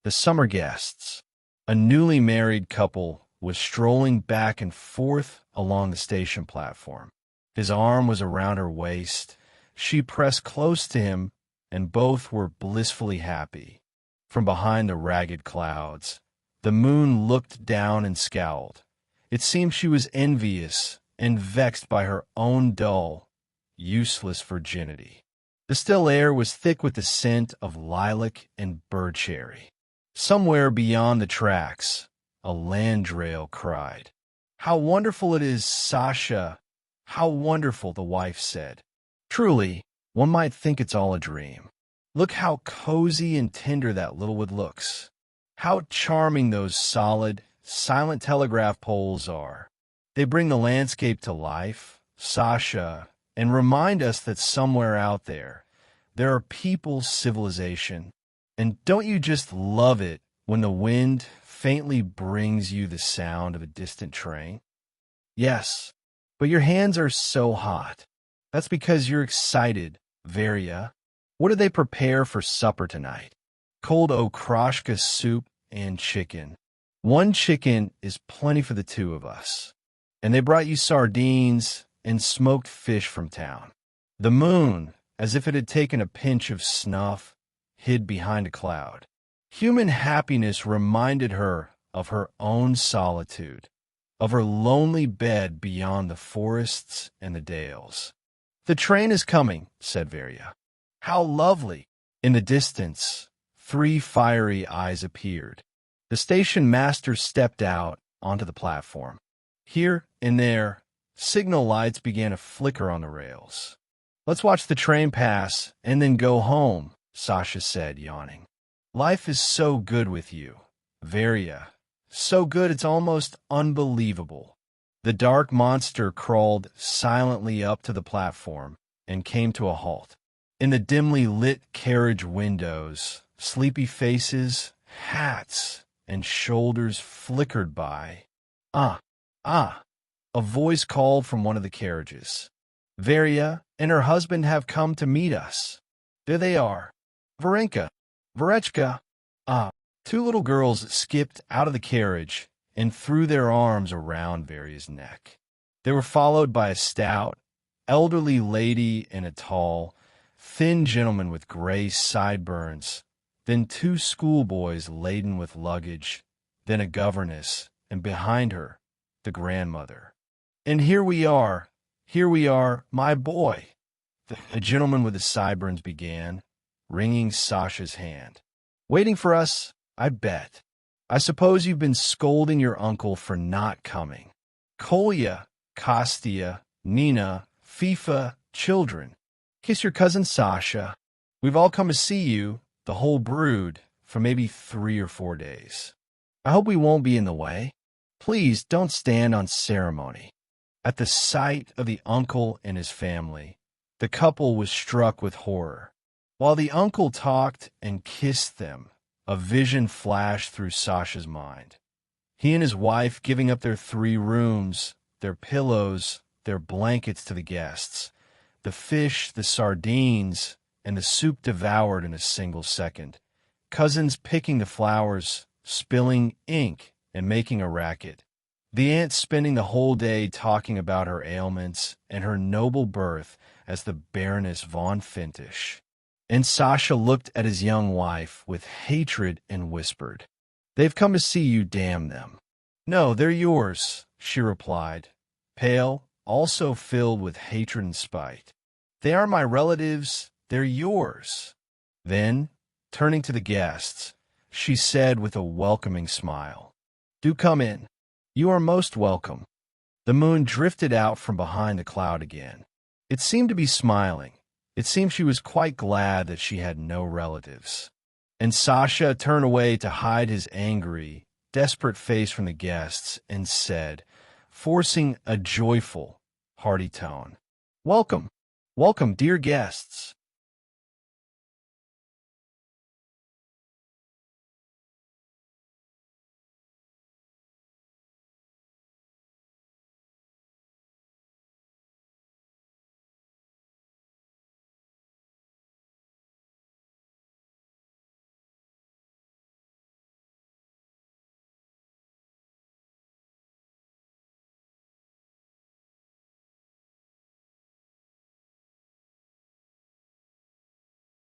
The summer guests. A newly married couple was strolling back and forth along the station platform. His arm was around her waist. She pressed close to him, and both were blissfully happy. From behind the ragged clouds, the moon looked down and scowled. It seemed she was envious and vexed by her own dull, useless virginity. The still air was thick with the scent of lilac and birdcherry. Somewhere beyond the tracks, a landrail cried. "How wonderful it is, Sasha! How wonderful," the wife said. "Truly, one might think it's all a dream. Look how cozy and tender that little wood looks. How charming those solid, silent telegraph poles are. They bring the landscape to life, Sasha, and remind us that somewhere out there are people's civilization. And don't you just love it when the wind faintly brings you the sound of a distant train?" "Yes, but your hands are so hot." "That's because you're excited, Varya. What did they prepare for supper tonight?" "Cold okroshka soup and chicken. One chicken is plenty for the two of us. And they brought you sardines and smoked fish from town." The moon, as if it had taken a pinch of snuff, hid behind a cloud. Human happiness reminded her of her own solitude, of her lonely bed beyond the forests and the dales. "The train is coming," said Varya. "How lovely!" In the distance, 3 fiery eyes appeared. The station master stepped out onto the platform. Here and there, signal lights began to flicker on the rails. "Let's watch the train pass and then go home," Sasha said, yawning. "Life is so good with you, Varya. So good it's almost unbelievable." The dark monster crawled silently up to the platform and came to a halt. In the dimly lit carriage windows, sleepy faces, hats, and shoulders flickered by. "Ah, ah!" A voice called from one of the carriages. "Varya and her husband have come to meet us. There they are. Varenka, Varechka." Ah! 2 little girls skipped out of the carriage and threw their arms around Varya's neck. They were followed by a stout, elderly lady and a tall, thin gentleman with gray sideburns, then 2 schoolboys laden with luggage, then a governess, and behind her, the grandmother. "And here we are, my boy," the gentleman with the sideburns began, wringing Sasha's hand. "Waiting for us, I bet. I suppose you've been scolding your uncle for not coming. Kolya, Kostya, Nina, Fifa, children. Kiss your cousin Sasha. We've all come to see you, the whole brood, for maybe 3 or 4 days. I hope we won't be in the way. Please don't stand on ceremony." At the sight of the uncle and his family, the couple was struck with horror. While the uncle talked and kissed them, a vision flashed through Sasha's mind. He and his wife giving up their 3 rooms, their pillows, their blankets to the guests, the fish, the sardines, and the soup devoured in a single second. Cousins picking the flowers, spilling ink, and making a racket. The aunt spending the whole day talking about her ailments and her noble birth as the Baroness von Fintisch. And Sasha looked at his young wife with hatred and whispered, "They've come to see you, damn them." "No, they're yours," she replied, pale, also filled with hatred and spite. "They are my relatives, they're yours." Then, turning to the guests, she said with a welcoming smile, "Do come in. You are most welcome." The moon drifted out from behind the cloud again. It seemed to be smiling. It seemed she was quite glad that she had no relatives. And Sasha turned away to hide his angry, desperate face from the guests and said, forcing a joyful, hearty tone, "Welcome, welcome, dear guests.